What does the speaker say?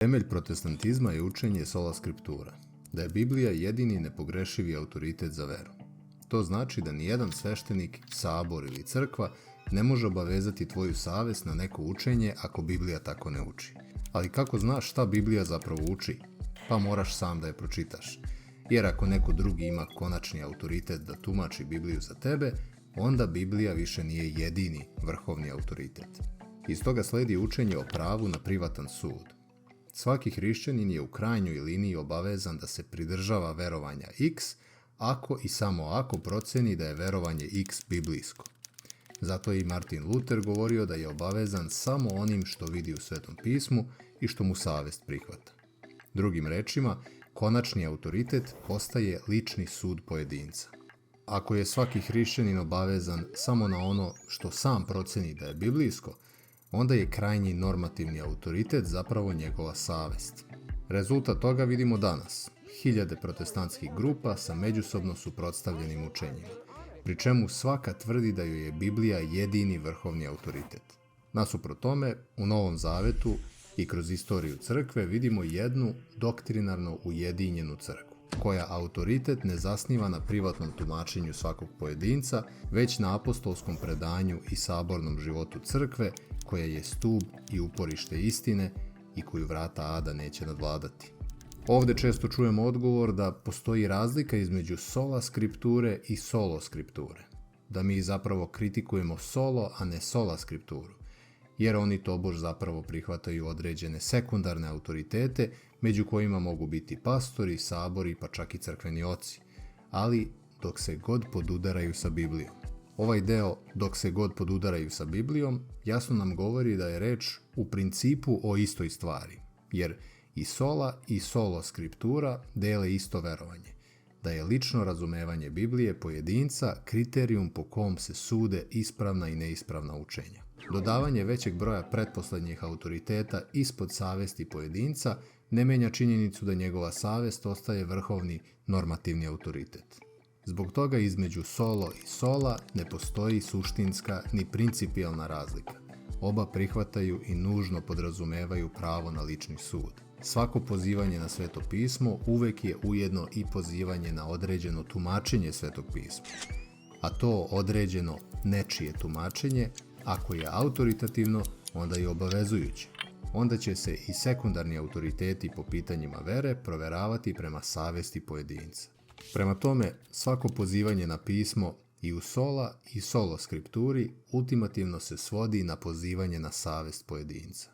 Temelj protestantizma je učenje sola scriptura, da je Biblija jedini nepogrešivi autoritet za veru. To znači da nijedan sveštenik, sabor ili crkva ne može obavezati tvoju savest na neko učenje ako Biblija tako ne uči. Ali kako znaš šta Biblija zapravo uči? Pa moraš sam da je pročitaš. Jer ako neko drugi ima konačni autoritet da tumači Bibliju za tebe, onda Biblija više nije jedini vrhovni autoritet. Iz toga sledi učenje o pravu na privatan sud. Svaki hrišćanin je u krajnjoj liniji obavezan da se pridržava verovanja X, ako i samo ako proceni da je verovanje X biblijsko. Zato je i Martin Luther govorio da je obavezan samo onim što vidi u Svetom pismu i što mu savest prihvata. Drugim rečima, konačni autoritet postaje lični sud pojedinca. Ako je svaki hrišćanin obavezan samo na ono što sam proceni da je biblijsko, onda je krajnji normativni autoritet zapravo njegova savest. Rezultat toga vidimo danas. Hiljade protestantskih grupa sa međusobno suprotstavljenim učenjima, pri čemu svaka tvrdi da joj je Biblija jedini vrhovni autoritet. Nasuprot tome, u Novom Zavetu i kroz istoriju crkve vidimo jednu doktrinarno ujedinjenu crkvu, koja autoritet ne zasniva na privatnom tumačenju svakog pojedinca, već na apostolskom predanju i sabornom životu crkve, koja je stub i uporište istine i koju vrata ada neće nadvladati. Ovdje često čujemo odgovor da postoji razlika između sola scripture i solo scripture, da mi zapravo kritikujemo solo, a ne sola scripturu, jer oni tobož zapravo prihvataju određene sekundarne autoritete, među kojima mogu biti pastori, sabori, pa čak i crkveni oci, ali dok se god podudaraju sa Biblijom. Ovaj deo, dok se god podudaraju sa Biblijom, jasno nam govori da je reč u principu o istoj stvari, jer i sola i solo scriptura dele isto verovanje, da je lično razumevanje Biblije pojedinca kriterijum po kom se sude ispravna i neispravna učenja. Dodavanje većeg broja pretposlednjih autoriteta ispod savesti pojedinca ne menja činjenicu da njegova savest ostaje vrhovni normativni autoritet. Zbog toga između solo i sola ne postoji suštinska ni principijelna razlika. Oba prihvataju i nužno podrazumevaju pravo na lični sud. Svako pozivanje na Sveto pismo uvek je ujedno i pozivanje na određeno tumačenje Svetog pisma. A to određeno nečije tumačenje, ako je autoritativno, onda je obavezujuće. Onda će se i sekundarni autoriteti po pitanjima vere proveravati prema savesti pojedinca. Prema tome, svako pozivanje na pismo i u sola i solo scripturi ultimativno se svodi na pozivanje na savest pojedinca.